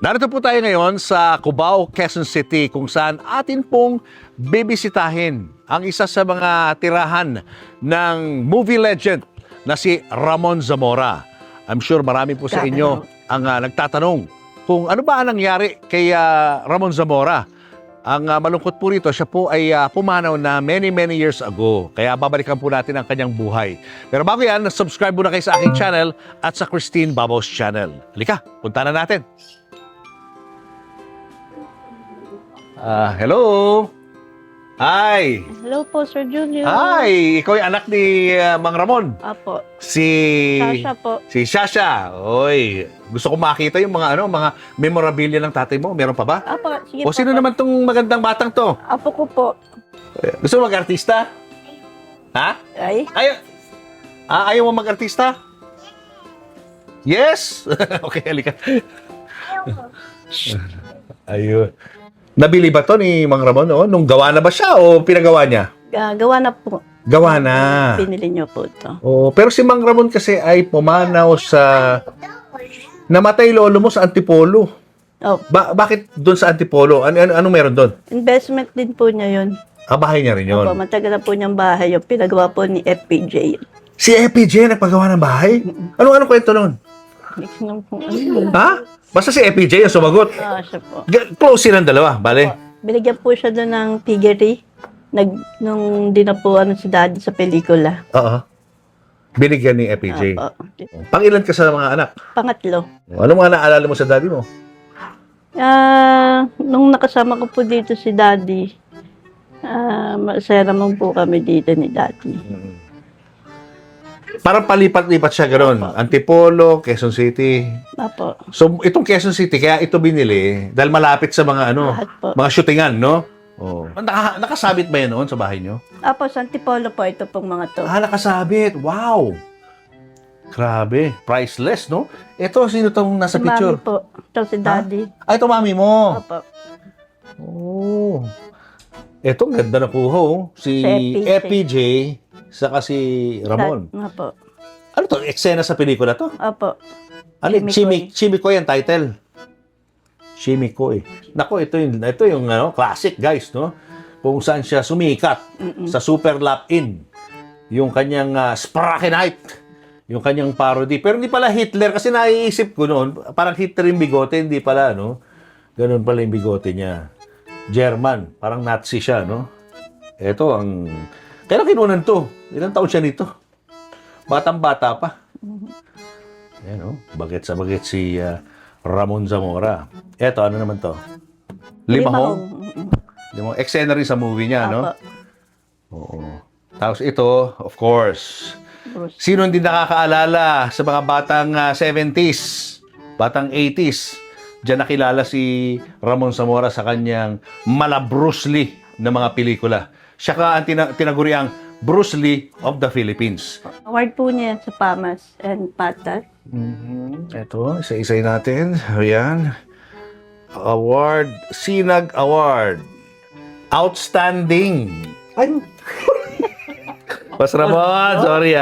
Narito po tayo ngayon sa Cubao, Quezon City kung saan atin pong bibisitahin ang isa sa mga tirahan ng movie legend na si Ramon Zamora. I'm sure marami po sa inyo ang nagtatanong kung ano ba ang nangyari kay Ramon Zamora. Ang malungkot po rito, siya po ay pumanaw na many years ago. Kaya babalikan po natin ang kanyang buhay. Pero bago yan, subscribe muna kayo sa aking channel at sa Christine Babos channel. Halika, punta na natin. Hello. Hi. Hello po, Sir Julio. Hi. Ikaw yung anak ni Mang Ramon. Apo. Si Sasha po. Si Sasha. Oy, gusto ko makita yung mga memorabilia ng tatay mo. Meron pa ba? Apo, sige O po. sino naman tong magandang batang to? Apo ko po. Gusto mo mag-artista? Ha? Ay, Ayaw mo mag-artista? Yes? Okay, halika. Ayun. Nabili ba to ni Mang Ramon? No? Nung gawa na ba siya o pinagawa niya? gawa na po. Gawa na. Pinili niyo po ito. Oh, pero si Mang Ramon kasi ay pumanaw sa namatay lolo mo sa Antipolo. Oh, Bakit doon sa Antipolo? Ano meron doon? investment din po niya yun. Bahay niya rin yun. Opo, matagal na po niyang bahay. Yung pinagawa po ni FPJ. Si FPJ nagpagawa ng bahay? Anong kwento noon? Ano po, ano? Ha? Basta si FPJ yung sumagot. Siya po. Close silang dalawa, bale? Binigyan po siya doon ng piggery. Nung dinapuan si Daddy sa pelikula. Oo. Binigyan ni FPJ. Opo. Pangilan ka sa mga anak? Pangatlo. Ano mga naalala mo sa daddy mo? Nung nakasama ko po dito si Daddy, masaya naman po kami dito ni Daddy. Parang palipat-lipat siya gano'n. Opo. Antipolo, Quezon City. Apo. So, itong Quezon City, kaya ito binili dahil malapit sa mga Lahat po. mga shootingan, no? Oh. Nakasabit ba yan noon sa bahay nyo? Apo, sa Antipolo po ito pong mga to. Nakasabit. Wow! Grabe. Priceless, no? Ito, sino tong nasa Si picture? Mami po. Ito si Daddy. Ito mami mo. Apo. Oh. Ito, ganda na kuha, oh. Si Si FPJ, saka si Ramon. Apo. Ano to? Eksena sa pelikula to? Apo. Ano? Chimikoy ang title. Chimikoy. Nako, ito yung classic, guys, no? Kung saan siya sumikat sa Super Lap-In. Yung kanyang Sprachenheit. Yung kanyang parody. Pero hindi pala Hitler kasi naiisip ko noon, parang Hitler yung bigote, hindi pala, no? Ganun pala yung bigote niya. German, parang Nazi siya, no? Ito ang... Kailan kinunan to? Ilang taon siya nito? Batang-bata pa. Ayan, no? Bagets sa bagets si Ramon Zamora. Eto, ano naman to? Limahong. Limahong. Eksena rin sa movie niya, no? Apo. Oo. Tapos ito, of course, Bruce. sino hindi nakakaalala sa mga batang 70s, batang 80s, diyan nakilala si Ramon Zamora sa kanyang mala Bruce Lee na mga pelikula. Siya ka ang tinaguriang Bruce Lee of the Philippines. Award po niya sa PAMAS and PATAS. Ito, isa-isay natin. Ayan. Award, Sinag Award. Outstanding. Ay! Pas Ramon, sorry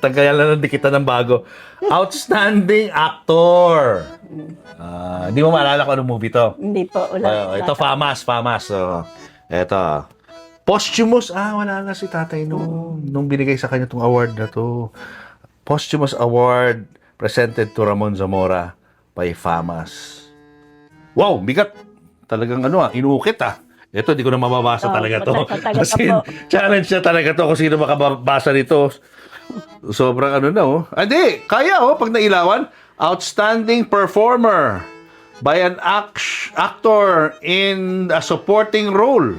Tagayan lang din kita ng bago. Outstanding Actor. Di mo maalala kung anong movie to? Hindi po. Wala. Ito, FAMAS. Ito. Posthumous. Wala na si tatay nung binigay sa kanya itong award na to. Posthumous Award presented to Ramon Zamora by FAMAS. Wow, bigat. Talagang inukit Ito, di ko na mababasa talaga to. Kasi challenge na talaga to kung sino makabasa nito. Sobrang Hindi, kaya pag nailawan. Outstanding Performer by an actor in a supporting role.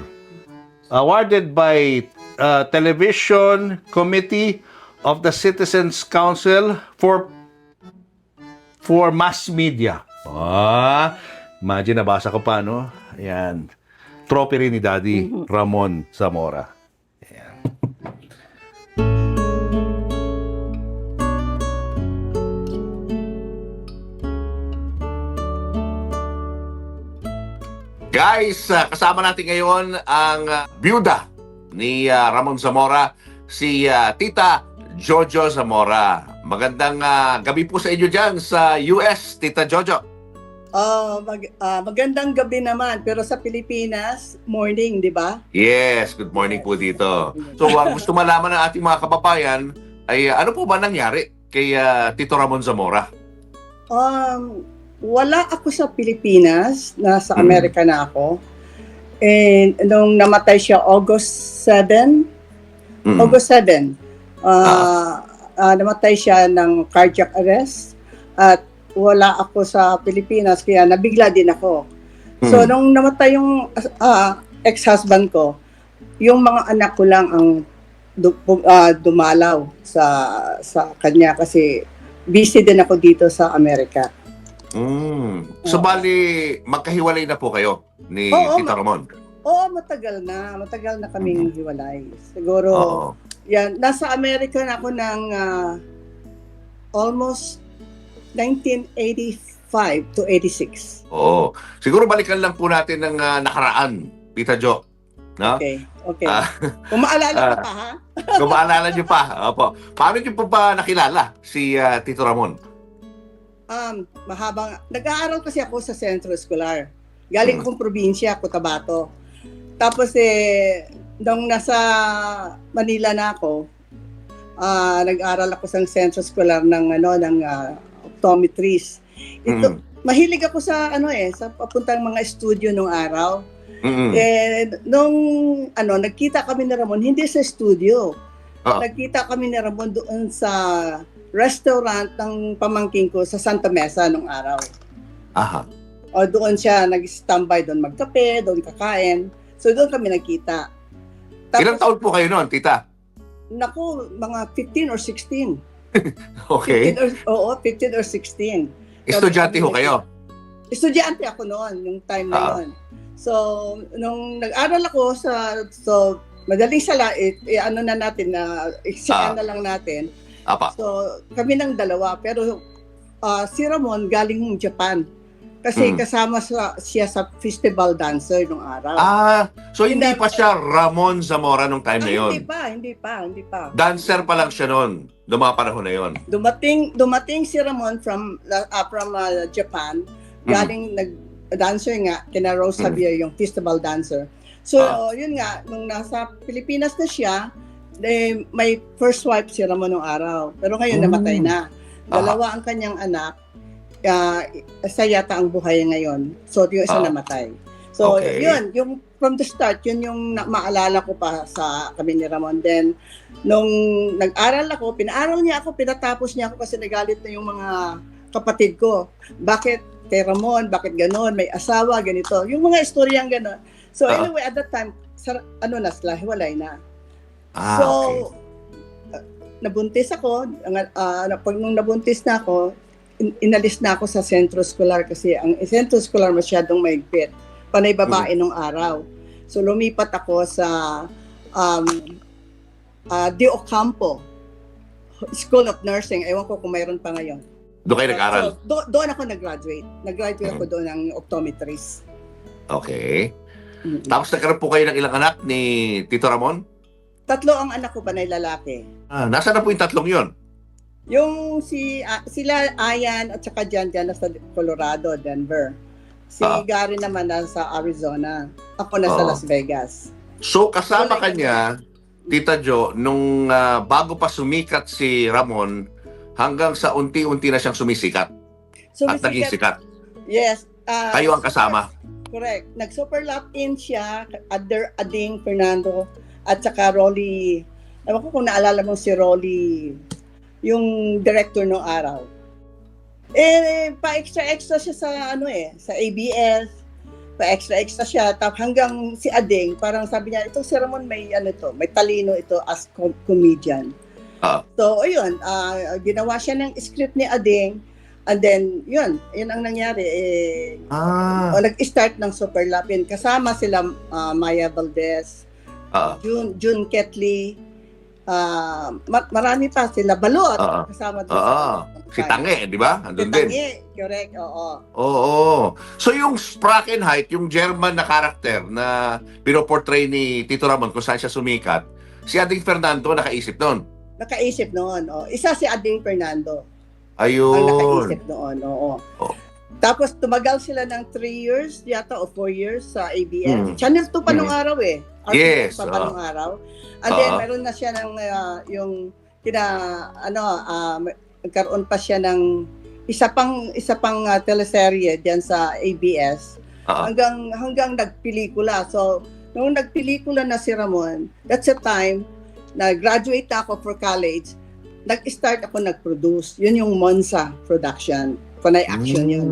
Awarded by Television Committee of the Citizens Council for Mass Media. Imagine, nabasa ko pa, no? Ayan. Trophy rin ni Daddy Ramon Zamora. Ayan. Guys, kasama natin ngayon ang byuda ni Ramon Zamora, si Tita Jojo Zamora. Magandang gabi po sa inyo dyan sa US, Tita Jojo. Magandang gabi naman, pero sa Pilipinas, morning, di ba? Yes, good morning po dito. So, gusto malaman ng ating mga kababayan ay ano po ba nangyari kay Tito Ramon Zamora? Wala ako sa Pilipinas, nasa Mm. Amerika na ako. And nung namatay siya August 7, Mm. August 7, namatay siya ng cardiac arrest at wala ako sa Pilipinas kaya nabigla din ako. So Mm. nung namatay yung ex-husband ko, yung mga anak ko lang ang dumalaw sa kanya kasi busy din ako dito sa Amerika. So, Oo. bali, magkahiwalay na po kayo ni Oo, Tito Ramon? Oo, matagal na. Matagal na kaming hiwalay. Siguro, Oo. yan, nasa Amerika na ako ng almost 1985 to 86. Oo. Siguro balikan lang po natin ng nakaraan, Tita Jo. No? Okay, okay. Ah, Kung maalala ko pa, ha? Kung maalala niyo pa. Opo. Paano niyo po ba nakilala si Tito Ramon? Mahabang, nag-aaral kasi ako sa Centro Escolar. Galing akong probinsya, Cotabato. Tapos nung nasa Manila na ako, nag-aral ako sa Centro Escolar ng optometrist. Ito, mahilig ako sa sa papuntang mga studio nung araw. Nung nagkita kami ni Ramon, hindi sa studio. Nagkita kami ni Ramon doon sa restaurant ng pamangking ko sa Santa Mesa nung araw. Aha. O doon siya nag-standby, doon magkape, doon kakain. So doon kami nagkita. Ilang taon po kayo noon, Tita? Naku, mga 15 or 16. Okay. 15 or 16. Estudyante ho kayo? Estudyante ako noon, yung time na yun. So, nung nag-aral ako madaling sala, ano na natin, iksikan na lang natin. Apa. So, kami ng dalawa. Pero si Ramon galing Japan. Kasi kasama siya sa festival dancer nung araw. So hindi pa siya Ramon Zamora nung time na yon? Hindi pa. Dancer pa lang siya noon, noong mga panahon na yon. Dumating si Ramon from Japan. Galing nag-dancer nga, kina Rose Javier, yung festival dancer. So, yun nga, nung nasa Pilipinas na siya, may first wife si Ramon nung araw. Pero ngayon namatay na. Dalawa ang kanyang anak. Isa yata ang buhay ngayon. So, yung isa namatay. So, yun, yung from the start, yun yung maalala ko pa sa kami ni Ramon. Then, nung nag-aral ako, pinaaral niya ako, pinatapos niya ako kasi nagalit na yung mga kapatid ko. Bakit kay Ramon? Bakit ganon? May asawa, ganito. Yung mga istoryang ganon. So, anyway, at that time, sila, hiwalay na. Nabuntis ako. Pag nung nabuntis na ako, inalis na ako sa Centro Escolar kasi ang Centro Escolar masyadong maigpit. Panay babae nung araw. So lumipat ako sa De Ocampo School of Nursing. Ewan ko kung mayroon pa ngayon. Doon kayo nag-aral? So, doon ako nag-graduate. Nag-graduate ako doon ng optometrist. Okay. Tapos nagkaroon po kayo ng ilang anak ni Tito Ramon? 3 ang anak ko, panay lalaki. Nasaan na po yung 3 yun? Yung sila Ayan at saka Jan nasa Colorado, Denver. Si Gary naman nasa Arizona. Ako nasa Las Vegas. So kasama kanya, Tita Jo, nung bago pa sumikat si Ramon, hanggang sa unti-unti na siyang sumisikat. At naging sikat. Yes. Kayo ang kasama. Correct. Nag-superlap in siya, Ading Fernando, at saka Rolly. Ewan ko kung naalala mo si Rolly, yung director ng araw. Pa-extra siya sa sa ABS. Pa-extra siya. Tapos hanggang si Ading, parang sabi niya, ito si Ramon may may talino ito as comedian. So, ayun, ginawa siya ng script ni Ading. And then, yun ang nangyari. Nag-start ng Superlapin. Kasama sila Maya Valdez, June Ketley, marami pa sila. Balot, kasama doon. Si Tange, di ba? Andun din. Tange, correct, oo. Oo. So yung Sprackenheit, yung German na karakter na pinoportray ni Tito Ramon kung saan siya sumikat, si Ading Fernando nakaisip noon. Nakaisip noon, Isa si Ading Fernando. Ayun. Ang nakaisip noon, oo. Tapos tumagal sila ng 3 years yata o 4 years sa ABS. Channel 2 pa nung araw eh. Yes, RTL pa nung araw. And then meron na siya ng yung nagkaroon pa siya ng isa pang teleserye diyan sa ABS. Hanggang nagpelikula. So nung nagpelikula na si Ramon, that's the time na graduate ako for college. Nag-start ako nag-produce. Yun yung Monza production. Panay action yun.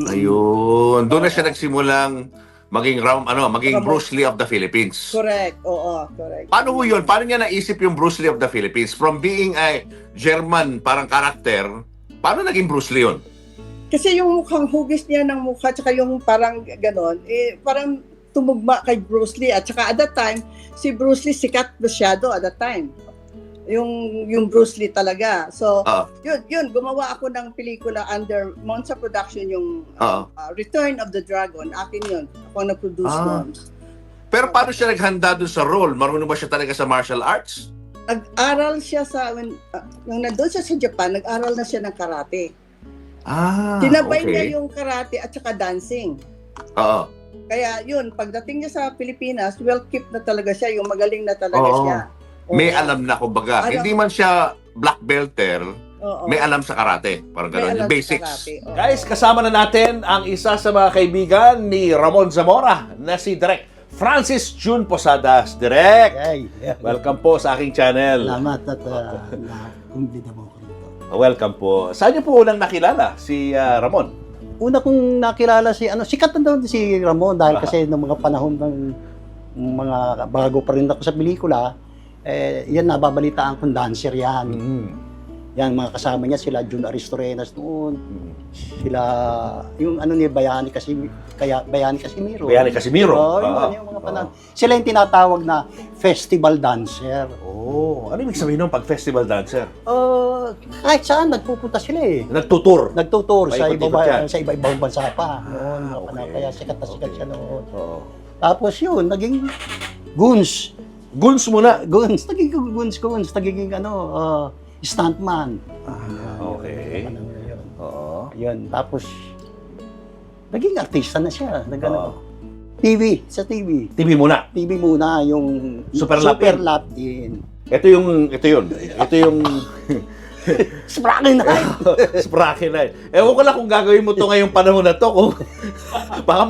Ayun. Doon na siya nagsimulang maging Ramon. Bruce Lee of the Philippines. Correct. Oo, correct. Paano ho yun? Paano niya naisip yung Bruce Lee of the Philippines? From being a German parang karakter, paano naging Bruce Lee yun? Kasi yung mukhang hugis niya ng mukha tsaka yung parang ganon, parang tumugma kay Bruce Lee. At saka at that time, si Bruce Lee sikat masyado at that time. Yung Bruce Lee talaga. So, yun, gumawa ako ng pelikula under Monza Production, yung Return of the Dragon. Akin yun. Ako ang nag-produce doon. Pero paano siya naghanda doon sa role? Marunong ba siya talaga sa martial arts? Nag-aral siya nung nandun siya sa Japan, nag-aral na siya ng karate. Tinabay niya yung karate at saka dancing. Kaya yun, pagdating niya sa Pilipinas, well-kept na talaga siya, yung magaling na talaga siya. May alam na, kumbaga. Hindi man siya black belter, may alam sa karate. Parang gano'n, yung basics. Guys, kasama na natin ang isa sa mga kaibigan ni Ramon Zamora na si Direk Francis June Posadas. Direk, welcome po sa aking channel. Salamat at na-kumbida mo ko dito. Welcome po. Saan niyo po unang nakilala si Ramon? Una kong nakilala sikat na daw si Ramon dahil kasi noong mga panahon ng mga bago pa rin ako sa pelikula, yan nababalitaan kong dancer yan. Yan, mga kasama niya, sila Jun Aristorenas noon. Sila, yung ni Bayani Casimiro. Bayani Casimiro? Yung mga panahon. Sila yung tinatawag na festival dancer. Ano ibig sabihin nung pag festival dancer? Kahit saan, nagpupunta sila eh. Nagtutur sa Paikot-ikot yan. sa iba-ibang bansa pa. Noon, kaya sikat na sikat siya noon. Tapos yun, naging Goons. Goons muna? Goons. Naging Goons. Naging stuntman. Okay. Yun. Tapos, naging artista na siya. TV. TV muna? TV muna, yung Super Lap din. Ito yung Sprakin na. Sprakin na. Ewan ko lang kung gagawin mo to ngayong panahon na to, kung baka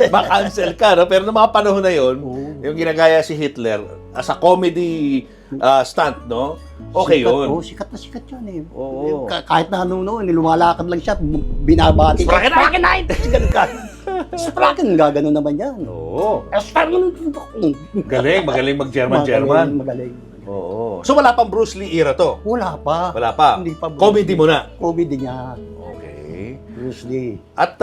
ma-cancel ka, no? Pero noong mga panahon na yon, yung ginagaya si Hitler as a comedy stunt, no? Okay yun. Sikat na sikat yun eh. Kahit na noon, lumalakad lang siya, binabati. Sprakin Night! Sprakin, gagano naman yan. Magaling mag-German. Magaling. So wala pang Bruce Lee era to? Wala pa. Hindi pa. Comedy muna? Comedy niya. Okay. Bruce Lee. At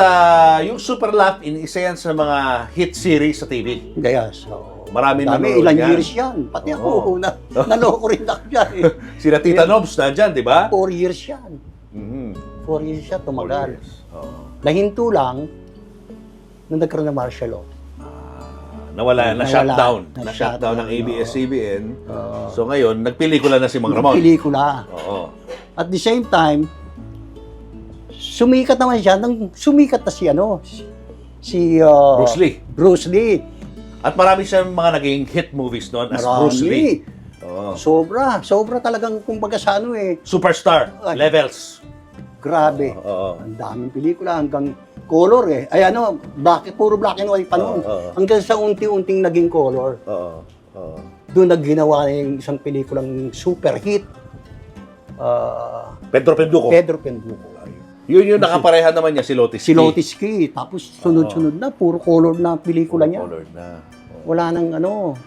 yung Super Laugh, isa yan sa mga hit series sa TV. Gayas. Marami nanonood ilang yan. years yan. Pati ako, naloko rin ako yan eh. Sila Tita Nobs na dyan, di ba? 4 years yan. 4 years siya, tumagal. Nahinto lang nung nagkaroon ng martial law. Na-shutdown ng ABS-CBN. So ngayon, nagpelikula na si Mang Ramon. Pelikula. At the same time, sumikat naman siya, sumikat na si Bruce Lee. At marami siyang mga naging hit movies noon as Bruce Lee. Sobra talagang kumbaga sa Superstar levels. Grabe. Ang daming pelikula hanggang color eh. Puro black and white pa noon. Hanggang sa unti-unting naging color. Doon nagginawa na yung isang pelikulang super hit. Pedro Penduko. Yun yung nakapareha naman niya, si Lotis Key. Si Lotis Key. Tapos sunod-sunod na, puro color na pelikula niya. Color na. Wala nang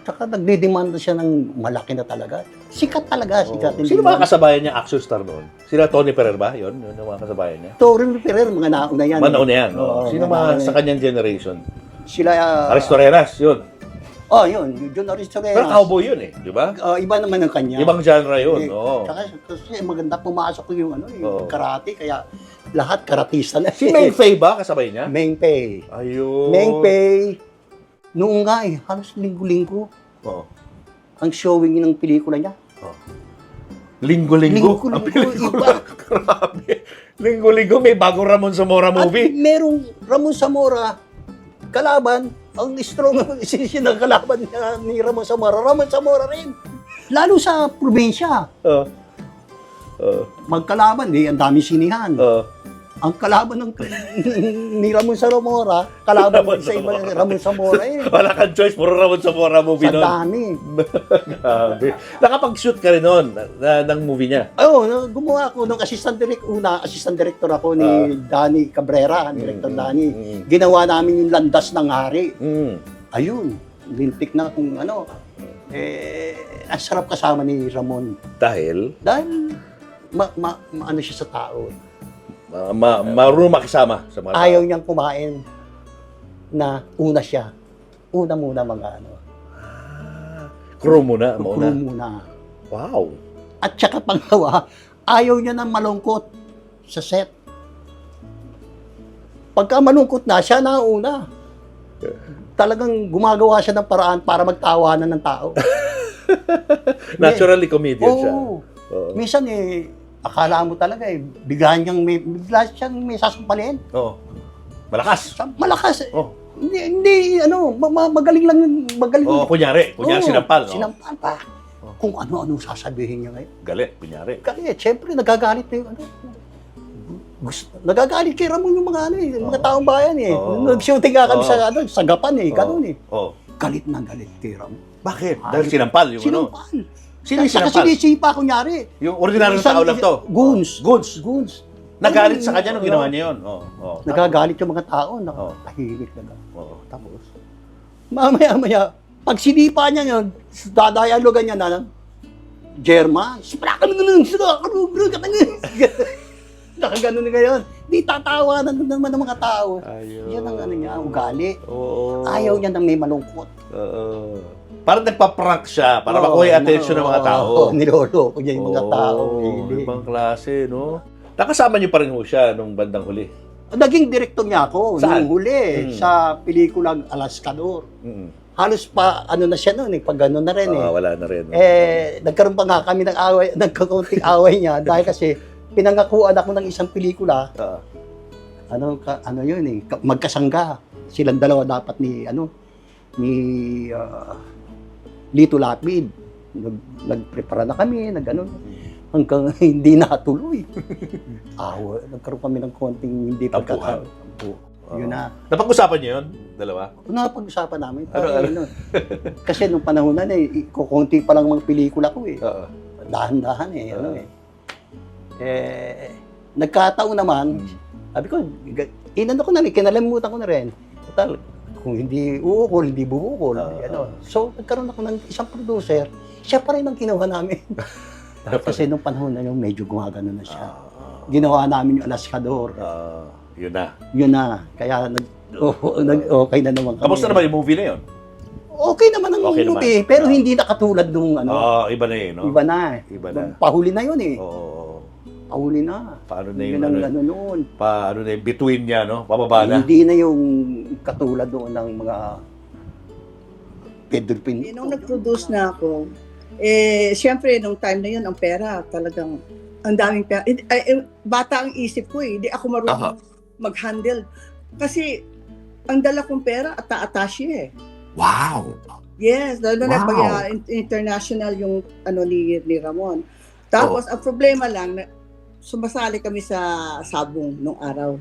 Tsaka nagdidemanda siya ng malaki na talaga. Sikat talaga, sikat. Sino mga kasabayan niya action star noon? Sila Tony Ferrer ba? Yun yung mga kasabayan niya? Tony Ferrer, mga nauna yan. Manauna yan. Sino mga sa kanyang generation? Sila... Aristorenas, yun. Yun. John Aristorenas. Pero cowboy yun eh, di ba? Iba naman ang kanya. Ibang genre yun. Tsaka kasi maganda pumasok yung karate, kaya lahat karatista na. Si Meng Fei ba kasabay niya? Meng Fei. Ayun. Meng Fei. Noong nga halos linggo-linggo. Ang showing ng pelikula niya. Linggo-linggo? Linggo-linggo, iba. Grabe. Linggo-linggo may bagong Ramon Zamora At movie. merong Ramon Zamora, kalaban, ang strong ng kalaban ni Ramon Zamora rin. Lalo sa probinsya. Magkalaban, ang daming sinihan. Ang kalaban ni Ramon Zamora, kalaban sa iba ni Ramon Zamora Wala kang choice, puro Ramon Zamora movie sa nun. dami. Grabe. Nakapag-shoot ka rin nun ng movie niya. Gumawa ako nung assistant director ako ni Danny Cabrera, director Danny. Ginawa namin yung landas ng hari. Ayun, lintik na kung ano. Ang sarap kasama ni Ramon. Dahil Dahil ano siya sa tao. marunong makisama sa mga Ayaw niyang kumain na una siya. Una muna mga ano. crew muna. Crew muna. Wow. At saka pangalawa, ayaw niya ng malungkot sa set. Pagka malungkot na, siya na ang una. Talagang gumagawa siya ng paraan para magtawanan ng tao. Naturally comedian siya. Oo. Oo. Minsan akala mo talaga bigla siyang may sasampalin. Oo. Malakas. Malakas. Oh. Hindi, magaling lang, magaling. Oh, kunyari sinampal. No? Sinampal pa. Kung ano-ano sasabihin niya ngayon. Galit, kunyari. Galit, syempre nagagalit na yung nagagalit kay Ramon yung mga mga taong bayan Oo. Nag-shooting nga kami Oo. sa Gapan ganun Oh. Galit na galit kay Ramon. Bakit? Dahil sinampal yung ano. Sinampal. Sino yung Saka sinampal? sinisipa, kunyari. Yung ordinaryo Isang- tao lang to. Goons. Goons. Nagalit sa kanya nung ginawa niya yun. Oh. Nagagalit yung mga tao. Oo. Tahimik na. Oo. Tapos? Mamaya, pag sinipa niya yun, dadayalogan niya na, German, nakaganon na ngayon. Di tatawa na naman ng mga tao. Ayun. Yan ang niya, ugali. Oo. Ayaw niya nang may malungkot. Oo. Parang nagpa-prank siya para makuha yung attention ng mga tao. Niloloko niya yung mga tao. Hindi. Ibang klase, no? Nakasama niyo pa rin ho siya nung bandang huli. Naging direktor niya ako Saan? nung huli sa pelikulang Alaskador. Halos pa, na siya noon, pag gano'n na rin Wala na rin. Nagkaroon pa nga kami ng away, nagkakunting away niya dahil kasi pinangakuan ako ng isang pelikula. Magkasangga. Silang dalawa dapat ni Lito Lapid. Nagprepara na kami, hanggang hindi natuloy. Nagkaroon kami ng konting hindi Tampuhan. Yun na. Napag-usapan niyo yun? Dalawa? Napag-usapan namin. Kasi nung panahon na kukunti pa lang mga pelikula ko Oo. Dahan-dahan nagkataon naman, sabi ko, ko na rin, kinalimutan ko na rin. Total, kung hindi uukol, hindi bubukol. So, nagkaroon ako ng isang producer, siya pa rin ang ginawa namin. Kasi nung panahon na yun, medyo gumagano na siya. Ginawa namin yung Alaskador. Yun na. Yun na. Kaya okay na naman kami. Kamusta naman yung movie na yun? Okay naman ang Okay movie, naman. pero hindi na katulad nung Iba na yun, no? Iba na. Iba na. Pahuli na yun Oo. Pahuli na. Paano na Yun yung, ang noon. paano na yung between niya, no? Pababa na. Hindi na yung katulad doon ng mga Pedro Pinto. Nung nag-produce na ako, siyempre, nung time na yun, ang pera, talagang, ang daming pera. Bata ang isip ko Hindi ako marunong mag-handle. Kasi, ang dala kong pera, ata-attache Wow! Yes, lalo na Wow. pag international yung ni Ramon. Tapos, ang problema lang, sumasali kami sa sabong nung araw.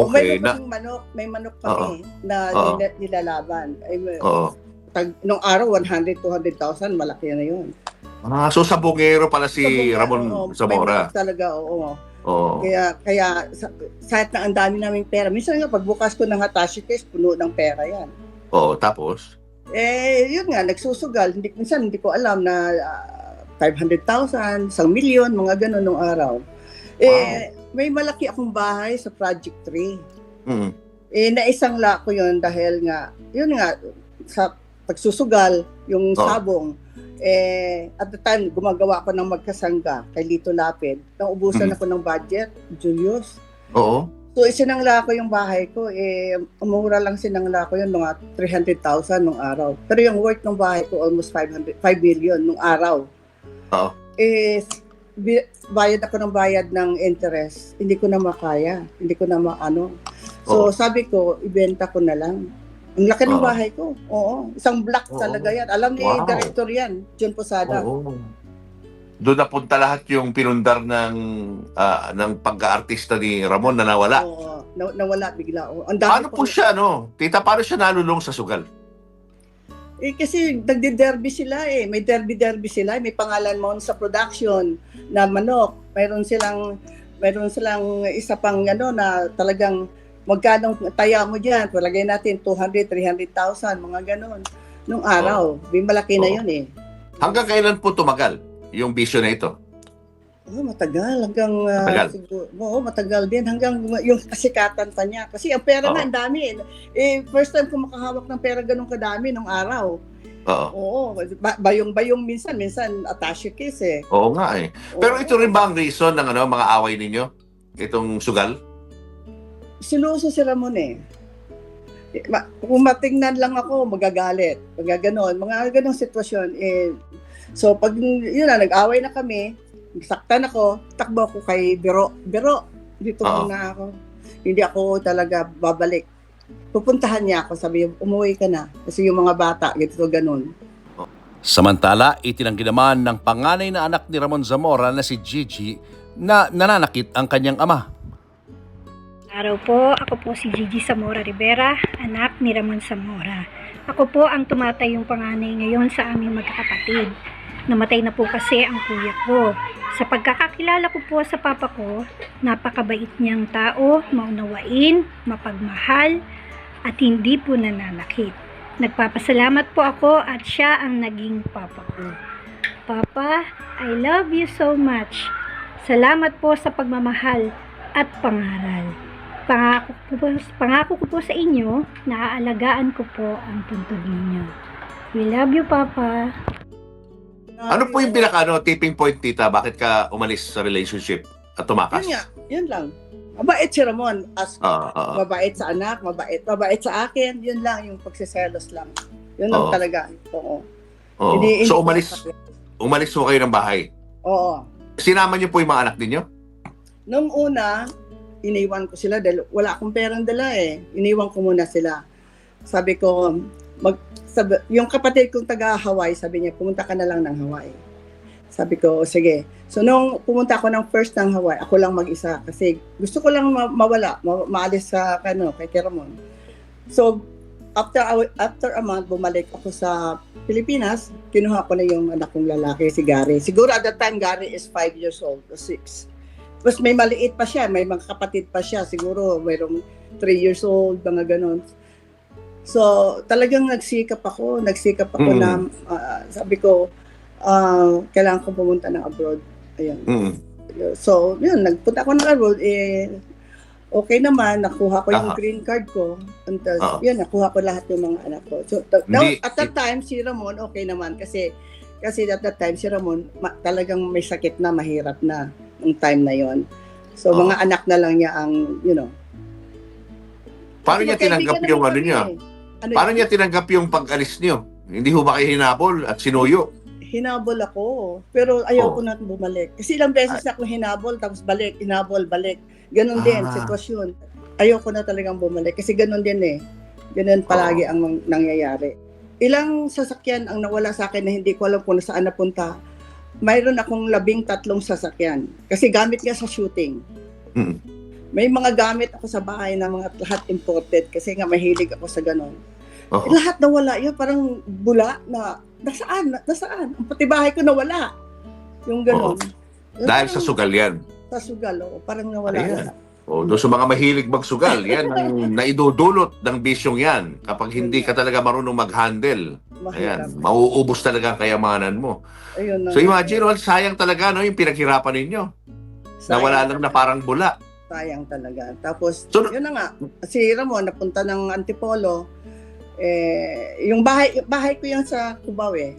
Okay. May manok kami na nilalaban. Oo. Nung araw, 100, 200,000, malaki na yun. So sabongero pala si Sabong, May manok talaga, oo. Oo. Kaya kahit na ang dami naming pera, minsan nga pagbukas ko ng attache case, puno ng pera yan. Oo, tapos? Yun nga, nagsusugal. Minsan hindi ko alam na 500,000, 1,000,000, mga ganun nung araw. May malaki akong bahay sa Project 3. Naisangla ko yun dahil nga, yun nga, sa pagsusugal, yung sabong, at the time, gumagawa ako ng magkasangga kay Lito Lapid. Naubusan ako ng budget, Julius. Oo. So, isinangla ko yung bahay ko. Umura lang sinangla ko yun, mga 300,000 nung araw. Pero yung worth ng bahay ko, almost 5 million nung araw. Oo. bayad ako ng bayad ng interest, hindi ko na makaya. Hindi ko na maano. So, Oo. sabi ko, ibenta ko na lang. Ang laki ng Oo. bahay ko. Oo. Isang block Oo. talaga yan. Alam ni Wow. director yan, John Posada. Oo. Doon napunta lahat yung pinundar ng pagka-artista ni Ramon na nawala. Oo. Nawala bigla. Oo. Ang dami Paano po siya, Tita, paano siya nalulong sa sugal? Kasi nagde-derby sila eh. May derby sila. May pangalan mo sa production na manok. Mayroon silang isa pang na talagang magkano taya mo dyan. Palagay natin 200, 300,000, mga ganon. Nung araw. Malaki na Oo. yun eh. Hanggang kailan po tumagal yung bisyo na ito? Oh, matagal. Hanggang, Matagal? siguro, matagal din. Hanggang yung kasikatan pa niya. Kasi ang pera na, Oo. ang dami. First time ko makahawak ng pera ganun kadami nung araw. Oo. Oo. Bayong-bayong minsan attache case eh. Oo nga eh. Pero Oo. ito rin ba ang reason ng mga away ninyo? Itong sugal? Sinuso si Ramon eh. Kung matingnan lang ako, magagalit. Magaganon. Mga ganong sitwasyon. So, pag yun na, nag-away na kami, saktan ako, takbo ako kay Biro. Biro, dito Oo. muna ako. Hindi ako talaga babalik. Pupuntahan niya ako, sabi, umuwi ka na. Kasi yung mga bata, ganito, ganun. Samantala, itinanggi naman ng panganay na anak ni Ramon Zamora na si Gigi na nananakit ang kanyang ama. Araw po, ako po si Gigi Zamora Rivera, anak ni Ramon Zamora. Ako po ang tumatayong panganay ngayon sa aming magkakapatid. Namatay na po kasi ang kuya ko. Sa pagkakakilala ko po sa papa ko, napakabait niyang tao, maunawain, mapagmahal, at hindi po nananakit. Nagpapasalamat po ako at siya ang naging papa ko. Papa, I love you so much. Salamat po sa pagmamahal at pangaral. Pangako ko po sa inyo na aalagaan ko po ang puntod ninyo. We love you, Papa. Ano po yung tipping point, Tita? Bakit ka umalis sa relationship at tumakas? Yun nga, yun lang. Mabait si Ramon. Mabait sa anak, mabait sa akin. Yun lang, yung pagsiselos lang. Yun lang Oo. talaga. Oo. Oo. Hindi So, ko umalis po kayo ng bahay. Oo. Sinama niyo po yung mga anak ninyo? Nung una, iniwan ko sila dahil wala akong perang dala eh. Iniwan ko muna sila. Sabi ko, yung kapatid kong taga-Hawaii, sabi niya, pumunta ka na lang ng Hawaii. Sabi ko, sige. So, nung pumunta ako ng first ng Hawaii, ako lang mag-isa kasi gusto ko lang maalis sa kay Ramon. So, after a month, bumalik ako sa Pilipinas, kinuha ko na yung anak kong lalaki, si Gary. Siguro at that time, Gary is 5 years old or 6. Tapos may maliit pa siya, may mga kapatid pa siya, siguro mayroong 3 years old, mga ganon. So, talagang nagsikap ako na, sabi ko, kailangan ko pumunta ng abroad. Ayun. So, yun, nagpunta ako ng abroad, okay naman, nakuha ko yung green card ko. Yun, nakuha ko lahat yung mga anak ko. So, at that time, si Ramon, okay naman, kasi at that time, si Ramon, talagang may sakit na, mahirap na, ng time na yon. So, mga anak na lang niya ang, Paano niya tinanggap yung niya? Paano niya tinanggap yung pag-alis niyo? Hindi ho ba kayo hinabol at sinuyo? Hinabol ako, pero ayaw ko na bumalik. Kasi ilang beses na ako hinabol, tapos balik, hinabol, balik. Ganon din, sitwasyon. Ayaw ko na talagang bumalik. Kasi ganon din eh. Ganon palagi ang nangyayari. Ilang sasakyan ang nawala sa akin na hindi ko alam kung saan napunta. Mayroon akong 13 sasakyan. Kasi gamit nga sa shooting. May mga gamit ako sa bahay na mga lahat imported kasi nga mahilig ako sa ganon. Lahat nawala yun, parang bula na nasaan? Ang pati bahay ko nawala. Yung ganon. Dahil sa sugal yan. Sa sugal, parang nawala lahat. Doon sa mga mahilig magsugal, yan ang naidudulot ng bisyong yan. Kapag hindi ka talaga marunong mag-handle, ayan, mauubos talaga ang kayamanan mo. Ayun, so imagine, sayang talaga yung pinaghirapan ninyo. Nawala lang na parang bula. Sayang talaga. Tapos, yun na nga, si Ramon napunta ng Antipolo. Yung bahay ko yan sa Cubao eh.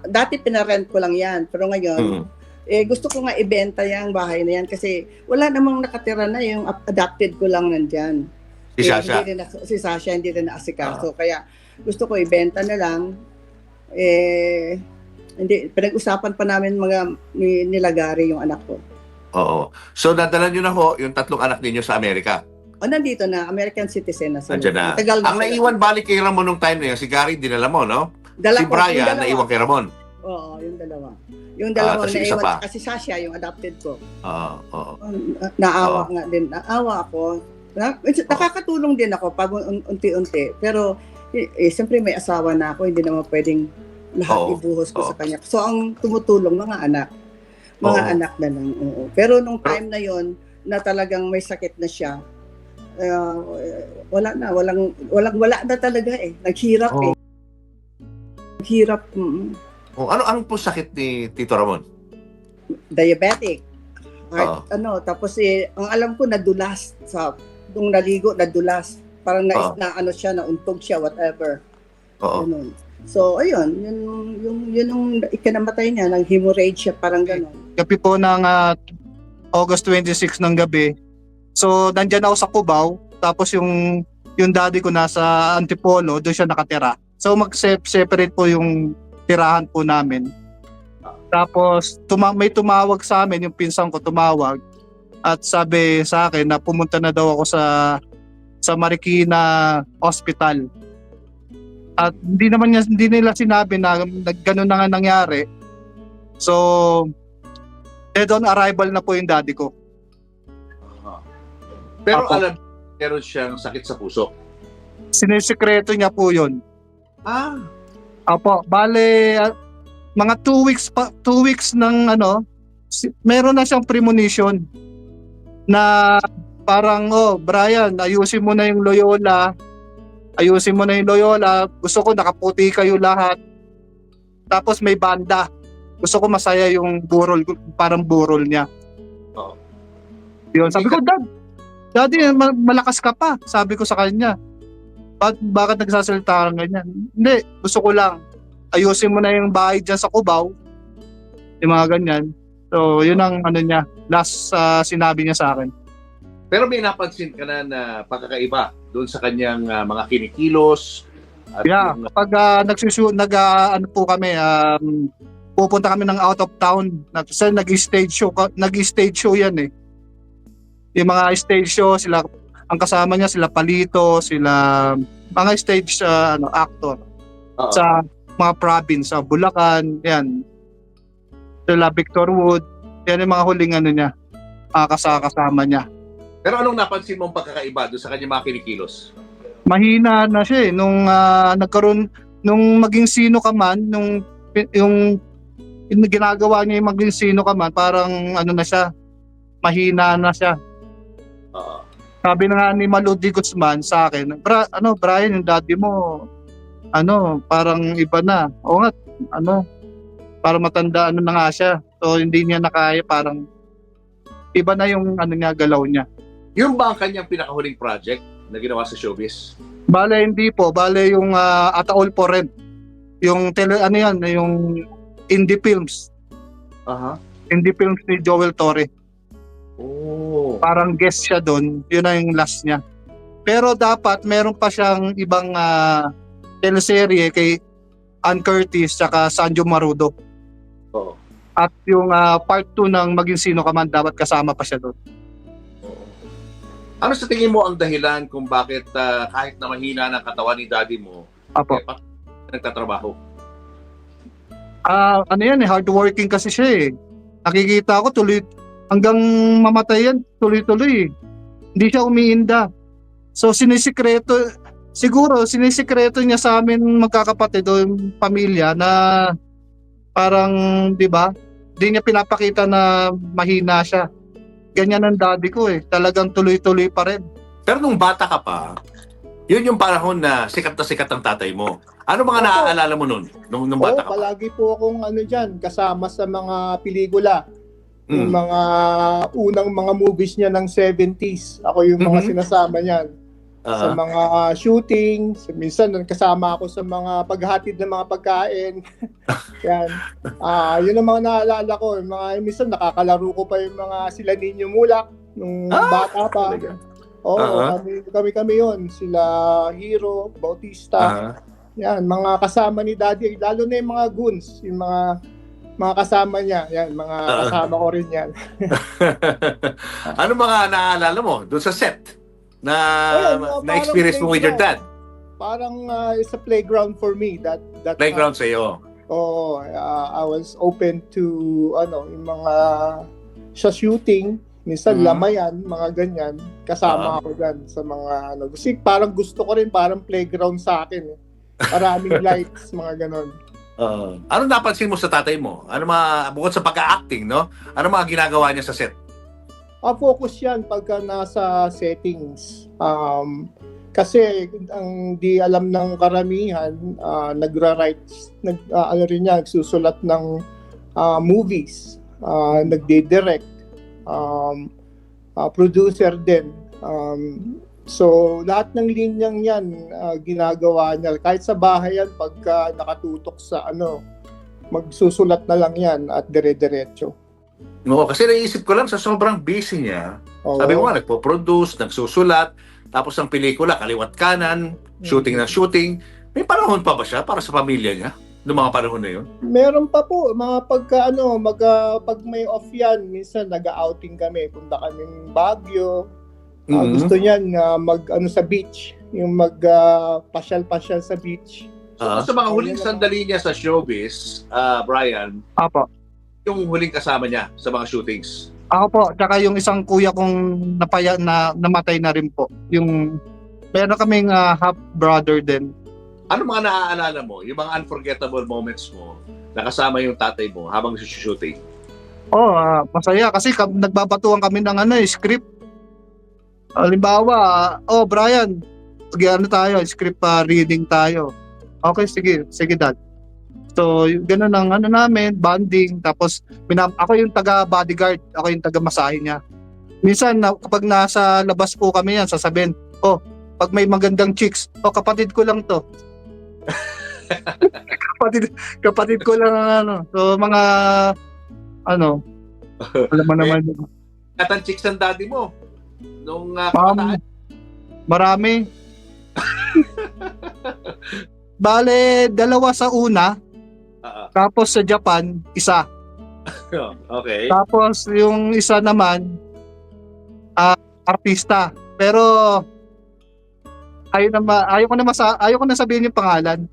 Dati pinarent ko lang yan. Pero ngayon, gusto ko nga ibenta yung bahay na yan kasi wala namang nakatira na, yung adopted ko lang nandyan. Si Sasha? Si Sasha hindi rin naasikaso. Kaya gusto ko ibenta na lang. Hindi, pinag-usapan pa namin nila Gary, yung anak ko. Oo. So, nadala nyo na ho yung 3 anak ninyo sa Amerika. O, nandito na, American citizen na sila. Andiyan na. Tagal na Ang sila. naiwan balik kay Ramon nung time na yun, si Gary dinala mo, no? Dala Si ko, yung Brian, dalawa. naiwan kay Ramon. Oo, yung dalawa. Yung dalawa tas yung isa pa. naiwan. Kasi Sasha, yung adopted ko. Oo, oo. Naawa nga din. Naawa ako. Nakakatulong din ako pag unti-unti. Pero, siyempre may asawa na ako. Hindi naman pwedeng lahat Oo. ibuhos ko Oo. sa kanya. So, ang tumutulong, mga anak. Mga Oo. anak na lang. Oo. Pero nung time na yon na talagang may sakit na siya, wala na talaga eh. Naghirap Oo. eh. Naghirap. Oh, ano po sakit ni Tito Ramon? Diabetic. Heart, tapos ang alam ko nadulas nung naligo nadulas. Parang na ano siya, nauntog siya, whatever. Oo. Ganun. So, ayun, yun yung ikinamatay niya, nang hemorrhage siya, parang gano'n. Gabi po ng August 26 ng gabi. So, nandyan ako sa Cubao, tapos yung daddy ko nasa Antipolo, doon siya nakatira. So, mag-separate po yung tirahan po namin. Tapos, may tumawag sa amin, yung pinsan ko tumawag, at sabi sa akin na pumunta na daw ako sa Marikina Hospital. At hindi nila sinabi na gano'n na nga nangyari. So, dead on arrival na po yung daddy ko. Pero Apo. alam, meron siyang sakit sa puso. Sinisikreto niya po yun. Ah, Apo, bale, mga 2 weeks ng meron na siyang premonition na parang, Brian, ayusin mo na yung Loyola. Gusto ko nakaputi kayo lahat. Tapos may banda. Gusto ko masaya yung burol, parang burol niya. Oo. Yun, sabi ko, Daddy, malakas ka pa. Sabi ko sa kanya. Bakit nagsasalita ka ganyan? Hindi, gusto ko lang. Ayusin mo na yung bahay dyan sa Cubao. Yung mga ganyan. So, yun ang last sinabi niya sa akin. pero may napansin ka na pagkakaiba doon sa kanyang mga kinikilos. At Yeah, yung, kapag po kami, pupunta kami ng out of town. Kasi nag-stage show yan eh. Yung mga stage show, ang kasama niya, sila Palito, sila mga stage actor. Oo. Sa mga province, sa Bulacan, yan. Sila Victor Wood, yan yung mga huling niya, kasama niya. Pero anong napansin mong pagkakaiba doon sa kanyang mga kinikilos? Mahina na siya eh. Nung maging sino ka man, yung ginagawa niya yung maging sino ka man, parang na siya, mahina na siya. Oo. Sabi na nga ni Maludi Guzman sa akin, Brian, yung daddy mo, parang iba na. O nga, parang matanda na nga siya. So, hindi niya nakaya, parang iba na yung niya, galaw niya. Yung ba ang kanyang pinakahuling project na ginawa sa showbiz? Bale, hindi po. Bale, yung Ataol po rin. Yung yung indie films. Aha. Indie films ni Joel Torre. Oh. Parang guest siya doon. Yun na yung last niya. Pero dapat meron pa siyang ibang teleserye kay Ann Curtis tsaka Sanjo Marudo. Oo. At yung part 2 ng Maging Sino Ka Man, dapat kasama pa siya doon. Ano sa tingin mo ang dahilan kung bakit kahit na mahina ng katawan ni daddy mo, Apo. nagtatrabaho? Hardworking kasi siya eh. Nakikita ko hanggang mamatay yan, tuloy-tuloy. Hindi siya umiinda. So sinisikreto niya sa amin magkakapatid o pamilya na parang, di ba, hindi niya pinapakita na mahina siya. Ganyan ang daddy ko eh. Talagang tuloy-tuloy pa rin. Pero nung bata ka pa, yun yung panahon na sikat ang tatay mo. Ano mga naaalala mo nun? Nung bata ka pa? Palagi po akong dyan, kasama sa mga pelikula. Yung mga unang mga movies niya ng 70s. Ako yung mga sinasama niyan. Sa mga shooting, minsan kasama ako sa mga paghatid ng mga pagkain. Yan. Yun ang mga naalala ko. Minsan nakakalaro ko pa yung mga sila Ninyo Mulak nung bata pa. Oo, kami yun. Sila Hero, Bautista. Yan, mga kasama ni Daddy, lalo na yung mga goons, yung mga kasama niya. Yan, mga kasama ko rin yan. Ano mga naaalala mo doon sa set na Ayun, na-experience mo with your dad? Parang it's a playground for me. That Playground sa iyo. I was open to yung mga sa shooting, minsan lamayan, mga ganyan. Kasama ako dyan sa mga Kasi parang gusto ko rin parang playground sa akin. Maraming lights, mga ganon. Ano napansin mo sa tatay mo? Ano bukod sa pag-acting, no? Ano mga ginagawa niya sa set? Focus yan pagka nasa settings. Kasi ang di alam ng karamihan, nagsusulat ng movies, nagde-direct, producer din. So lahat ng linyang yan ginagawa niya. Kahit sa bahay yan, pagka nakatutok sa magsusulat na lang yan at dire-diretso. Oo, kasi naisip ko lang sa sobrang busy niya. Oo. Sabi mo nga, nagpo-produce, nagsusulat, tapos ang pelikula, kaliwat kanan, shooting na shooting. May panahon pa ba siya para sa pamilya niya? Noong mga panahon na yun? Meron pa po, mga pag may off yan, minsan nag-outing kami, punta kaming Baguio. Gusto niyan sa beach, yung pasyal-pasyal sa beach. Sa mga huling sandali niya sa showbiz, Brian, Apo. yung huling kasama niya sa mga shootings. Ako po, tsaka yung isang kuya kong namatay na rin po. Meron kaming half brother din. Ano mga naaalala mo? Yung mga unforgettable moments mo na kasama yung tatay mo habang shooting? Masaya kasi nagbabatuan kami ng script. Halimbawa, Brian, tayo, script reading tayo. Okay, sige dad. So, gano'n ang namin, bonding. Tapos, ako yung taga-bodyguard, ako yung taga-masahe niya. Minsan, kapag nasa labas po kami yan, sasabihin, pag may magandang chicks, kapatid ko lang to. kapatid ko lang ang So, mga, alam mo naman. Katang chicks ng daddy mo? Nung Marami. Bale, 2 sa una. Tapos sa Japan, 1. Okay. Tapos yung isa naman, artista. Pero ayoko na sabihin yung pangalan.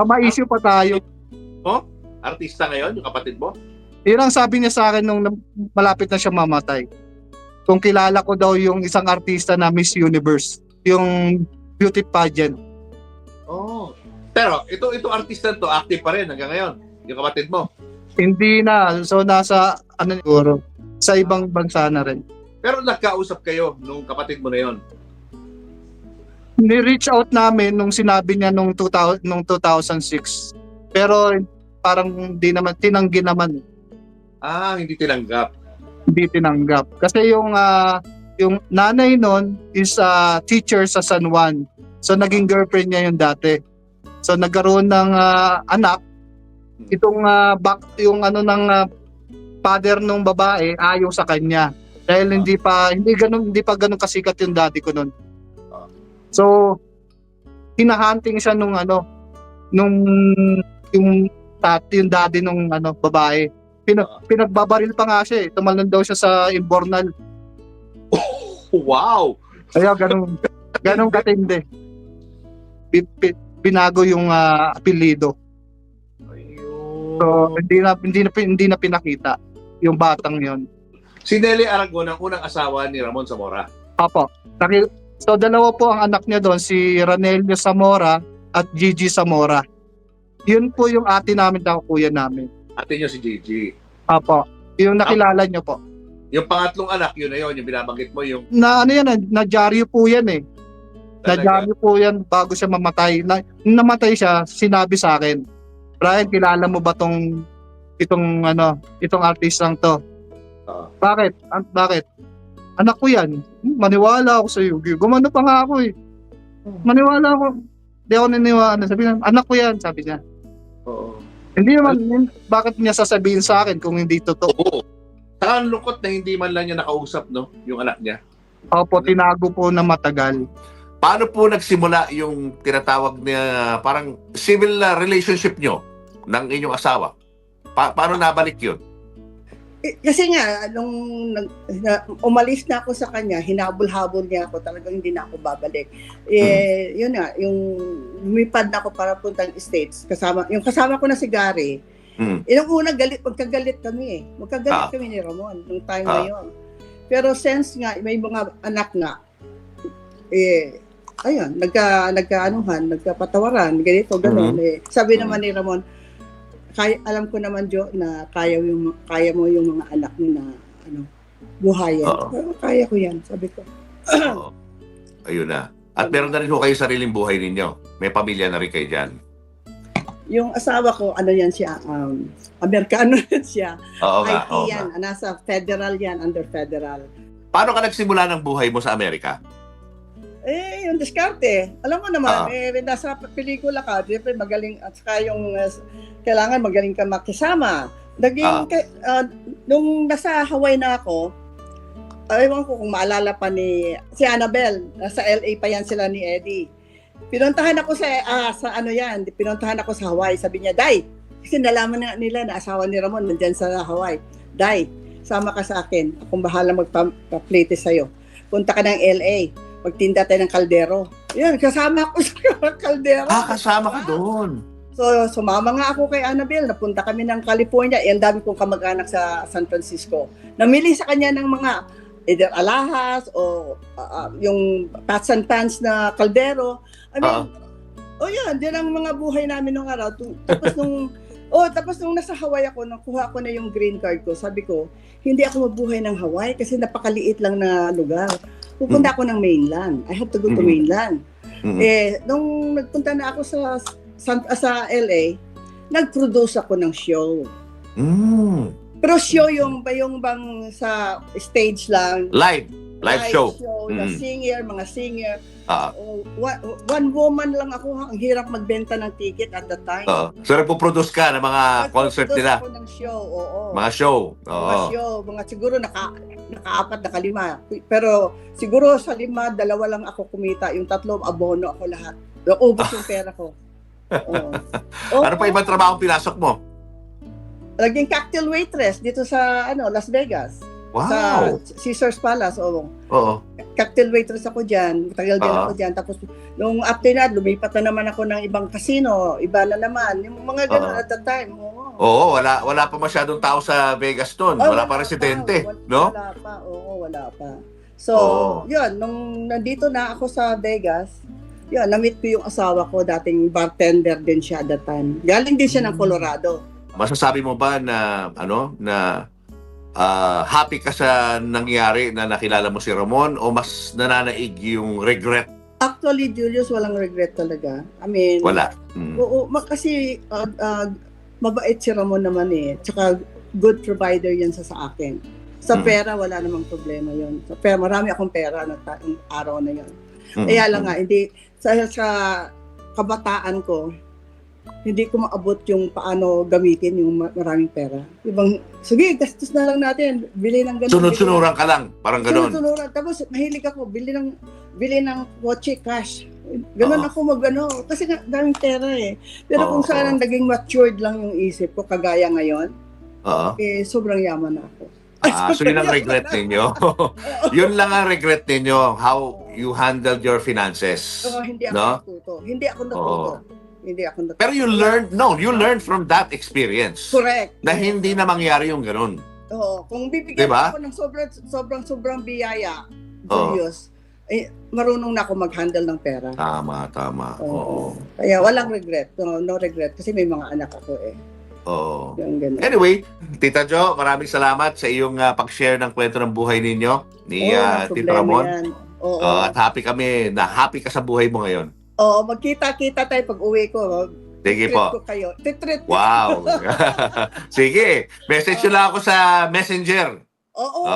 Ma-issue pa tayo. Artista ngayon, yung kapatid mo? Yun ang sabi niya sa akin nung malapit na siya mamatay. Kung kilala ko daw yung isang artista na Miss Universe, yung beauty pageant. Pero ito artista to, active pa rin hanggang ngayon, yung kapatid mo. Hindi na. So nasa siguro sa ibang bansa na rin. Pero nagkausap kayo nung kapatid mo na yon? Ni-reach out namin nung sinabi niya nung 2006. Pero parang hindi naman tinanggi naman. Hindi tinanggap. Hindi tinanggap. Kasi yung nanay nun is teacher sa San Juan. So naging girlfriend niya yung dati. So nagkaroon ng anak. Itong yung ng father nung babae ayaw sa kanya dahil hindi pa ganun kasikat yung daddy ko noon. So hinahunting siya nung yung daddy nung babae. Pinagbabaril pa nga siya. Tumalon daw siya sa Imbornal. Wow. Kaya ganun katindi. Binago yung apelyido. So hindi na pinakita yung batang yon. Si Nelly Aragon ang unang asawa ni Ramon Zamora. Apo. So 2 po ang anak niya doon, si Ranelio Zamora at Gigi Zamora. Yun po yung ate namin at kuya namin. Ate niyo si Gigi. Apo. Yung nakilala niyo po. Yung pangatlong anak, yun na yun, yung binabanggit mo, yung... Na-dyaryo po yan eh. Na-dyaryo po yan bago siya mamatay. Namatay siya, sinabi sa akin, Brian, kilala mo ba itong artistang to? Bakit? Bakit? Anak ko yan. Maniwala ako sa iyo. Gumano pa nga ako eh. Maniwala ako. Hindi ako naniwala. Sabi niya, anak ko yan, sabi niya. Oo. Hindi naman, bakit niya sasabihin sa akin kung hindi totoo? Oo. Saka ang lungkot na hindi man lang niya nakausap, no? Yung anak niya. Opo, tinago po na matagal. paano po nagsimula yung tinatawag na parang civil relationship nyo ng inyong asawa? Paano nabalik yun? Kasi nga, nung umalis na ako sa kanya, hinabol-habol niya ako, talagang hindi na ako babalik. Yun nga, yung lumipad na ako para puntang States, yung kasama ko na si Gary, yung una magkagalit kami Magkagalit kami ni Ramon nung time na yun. Pero since nga, may mga anak nga, ayun, nagkapatawaran, ganito, gano'n. Sabi naman ni Ramon, alam ko naman, Jo, na kaya mo yung mga anak mo na buhayin. Pero kaya ko yan, sabi ko. Oo. Ayun na. At meron na rin ho kayo sariling buhay ninyo. May pamilya na rin kayo dyan. Yung asawa ko, yan siya, Amerikano yan siya. Oo nga. IT yan, nasa federal yan, under federal. Paano ka nagsimula ng buhay mo sa Amerika? Yung diskarte. Alam mo naman, nasa pelikula ka, siyempre magaling, at saka yung kailangan magaling ka makisama. Nung nasa Hawaii na ako, ewan ko kung maalala pa si Annabelle, nasa LA pa yan sila ni Eddie. Pinuntahan ako pinuntahan ako sa Hawaii. Sabi niya, Day, kasi nalaman na nila na asawa ni Ramon nandyan sa Hawaii. Day, sama ka sa akin. Akong bahala magpa-plate sa'yo. Punta ka ng LA. Magtinda tayo ng kaldero. Yun, kasama ko sa kaldero. Kasama ka doon. So, sumama nga ako kay Annabelle. Napunta kami ng California. Ang dami kong kamag-anak sa San Francisco. Namili sa kanya ng mga either alahas o yung pots and pans na kaldero. I mean, yan. Yan ang mga buhay namin nung araw. Tapos nung nasa Hawaii ako, nakuha ko na yung green card ko. Sabi ko, hindi ako mabuhay ng Hawaii kasi napakaliit lang na lugar. Pupunta ako ng mainland. I have to go to mainland. Nung nagpunta na ako sa LA, nag-produce ako ng show. Pero show yung bang sa stage lang. Live show. Na mga singer. One woman lang ako. Ang hirap magbenta ng ticket at the time. So, nagpo-produce ka ng mga concert nila? Ako ng show, oo. Mga show? Mga show. Siguro naka-4, naka-5. Pero siguro sa 5, 2 lang ako kumita. Yung 3, abono ako lahat. Ubus yung pera ko. Ano pa ibang trabaho pinasok mo? Naging cocktail waitress dito sa Las Vegas. Wow! Sa Caesars Palace, oo. Cocktail waitress ako dyan. Tagal din ako dyan. Tapos, nung after na, lumipat na naman ako ng ibang casino. Iba na naman. Yung mga gano'n at the time. Wala pa masyadong tao sa Vegas doon. Wala pa residente, no? Wala pa. Wala pa. So, yun. Nung nandito na ako sa Vegas, yun, na-meet ko yung asawa ko. Dating bartender din siya at the time. Galing din siya ng Colorado. Masasabi mo ba na happy ka sa nangyari na nakilala mo si Ramon o mas nananaig yung regret? Actually, Julius, walang regret talaga. I mean, wala. Oo, kasi mabait si Ramon naman Tsaka good provider yan sa akin. Sa pera, wala namang problema yon. Sa pera, marami akong pera na araw na yon. Kaya lang nga, hindi, sa kabataan ko, hindi ko maabot yung paano gamitin yung maraming pera. Sige, gastos na lang natin. Bili ng ganun. Sunod-sunuran ka lang. Parang ganun. Sunod-sunuran. Tapos mahilig ako. Bili ng kotse, cash. Ganun ako Kasi daming pera Pero kung saan naging matured lang yung isip ko, kagaya ngayon, sobrang yaman na ako. So yun ang regret ninyo. Yun lang ang regret ninyo. How you handled your finances. Hindi ako natuto. Pero you learned from that experience. Correct. Na hindi na mangyari yung ganun. Kung bibigyan ako ng sobrang biyaya, Julius, marunong na ako mag-handle ng pera. Tama. Oo. Kaya walang regret. No regret. Kasi may mga anak ako Anyway, Tita Jo, maraming salamat sa iyong pag-share ng kwento ng buhay ninyo ni Tito Ramon. At happy kami na happy ka sa buhay mo ngayon. Magkita-kita tayo pag uwi ko. Sige po. Ko kayo. Titreat. Wow. Sige. Message nyo lang ako sa Messenger. Oo.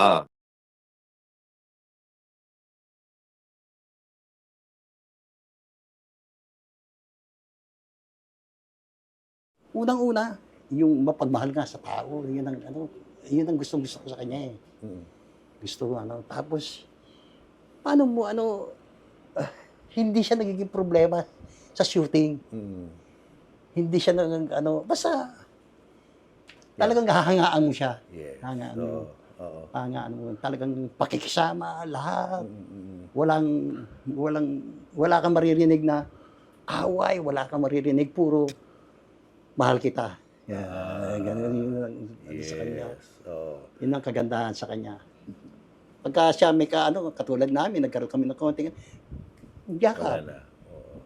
Unang-una, yung mapagmahal nga sa tao, yun ang gusto ko sa kanya Gusto ko Tapos, paano mo hindi siya nagiging problema sa shooting. Mm. Hindi siya basta talagang hahangaan mo siya. Yes. Hahangaan mo. Oo. Oo. Hahangaan mo. Talagang pakikisama, lahat. Mm. Wala kang maririnig na away, wala kang maririnig, puro mahal kita. Ganun yun sa kanya. Yes. Oo. Yun ang kagandahan sa kanya. Pagka siya may katulad namin, nagkaroon kami ng konting, Wala yakap. na. Oo.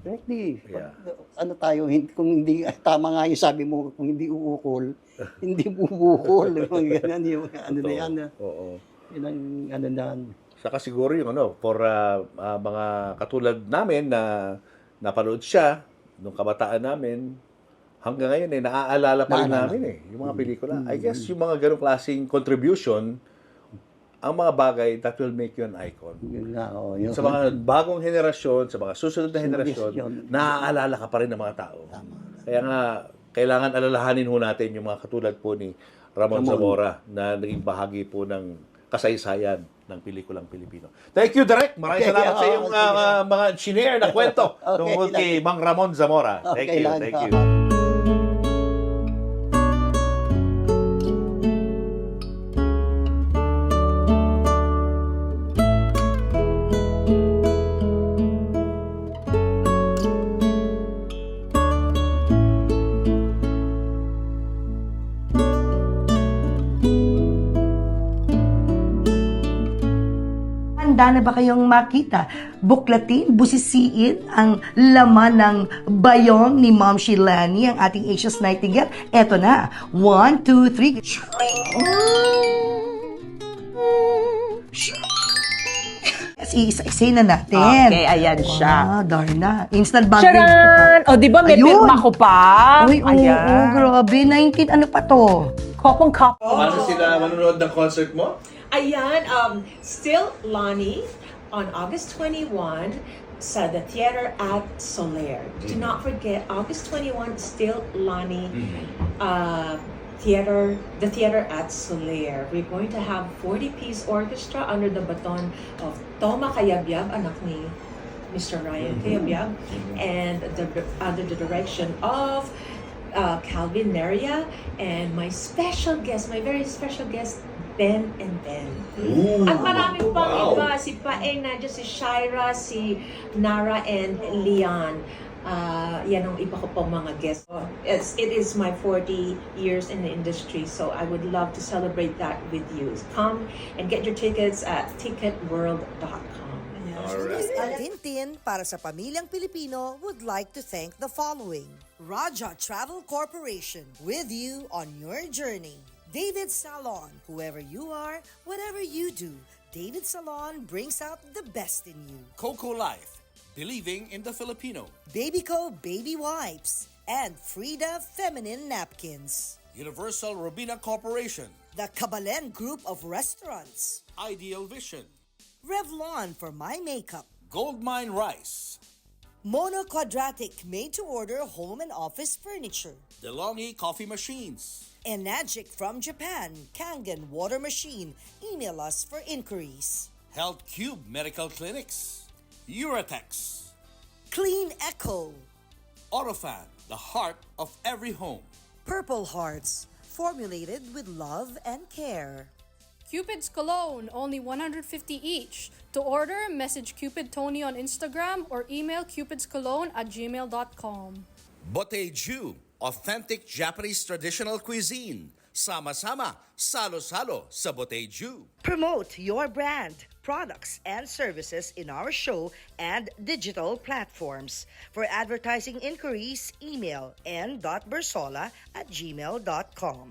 Directly. Yeah. Kung hindi, tama nga yung sabi mo, kung hindi uukol, hindi bubukol. Ganun yung na yan. Oo. Yun ang na. Saka siguro yung for mga katulad namin na napanood siya nung kabataan namin, hanggang ngayon naaalala pa rin namin yung mga pelikula. I guess yung mga ganong klaseng contribution, ang mga bagay that will make you an icon. Yun nga, yun. Sa mga bagong henerasyon, sa mga susunod na henerasyon, naaalala ka pa rin ng mga tao. Kaya nga, kailangan alalahanin ho natin yung mga katulad po ni Ramon Zamora na naging bahagi po ng kasaysayan ng pelikulang Pilipino. Thank you, Direk. Maraming salamat sa iyong mga shinare na kwento tungkol kay Mang Ramon Zamora. Thank you. Thank you. Handa na ba kayong makita, buklatin, busisiin ang laman ng bayong ni Ma'am Shilani, ang ating Asia's Nightingale? Eto na. 1, 2, 3. Isa-isay na natin. Okay, ayan siya. Darna. Instant bonding. Charan! O, di ba may Ayun. pirma ko pa? Uy, grabe. 19, ano pa to? Kopong kop. Paano sila manonood ng concert mo? Ayan, Still Lonnie on August 21 sa the Theater at Soler. Do not forget, August 21, Still Lonnie the Theater at Soler. We're going to have 40-piece orchestra under the baton of Toma Cayabyab, anak ni Mr. Ryan Cayabyab, and under the direction of Calvin Neria and my very special guest, Ben and Ben. At maraming pang iba, si Paeng, nandiyan si Shaira, si Nara, and Leon. Yan ang iba ko pang mga guests. It is my 40 years in the industry, so I would love to celebrate that with you. Come and get your tickets at ticketworld.com. Miss Altintin para sa Pamilyang Pilipino would like to thank the following. Raja Travel Corporation, with you on your journey. David Salon, whoever you are, whatever you do, David Salon brings out the best in you. Coco Life, believing in the Filipino. Babyco Baby Wipes and Frida Feminine Napkins. Universal Robina Corporation. The Kabalen Group of Restaurants. Ideal Vision. Revlon for my makeup. Goldmine Rice. Mono Quadratic made-to-order home and office furniture. DeLonghi Coffee Machines. Enagic from Japan, Kangen Water Machine. Email us for inquiries. Health Cube Medical Clinics. Uratex. Clean Echo. Orofan, the heart of every home. Purple Hearts, formulated with love and care. Cupid's Cologne, only 150 each. To order, message Cupid Tony on Instagram or email cupidscologne@gmail.com. Boteju, authentic Japanese traditional cuisine. Sama-sama, salo-salo sa Boteju. Promote your brand, products, and services in our show and digital platforms. For advertising inquiries, email n.bersola@gmail.com.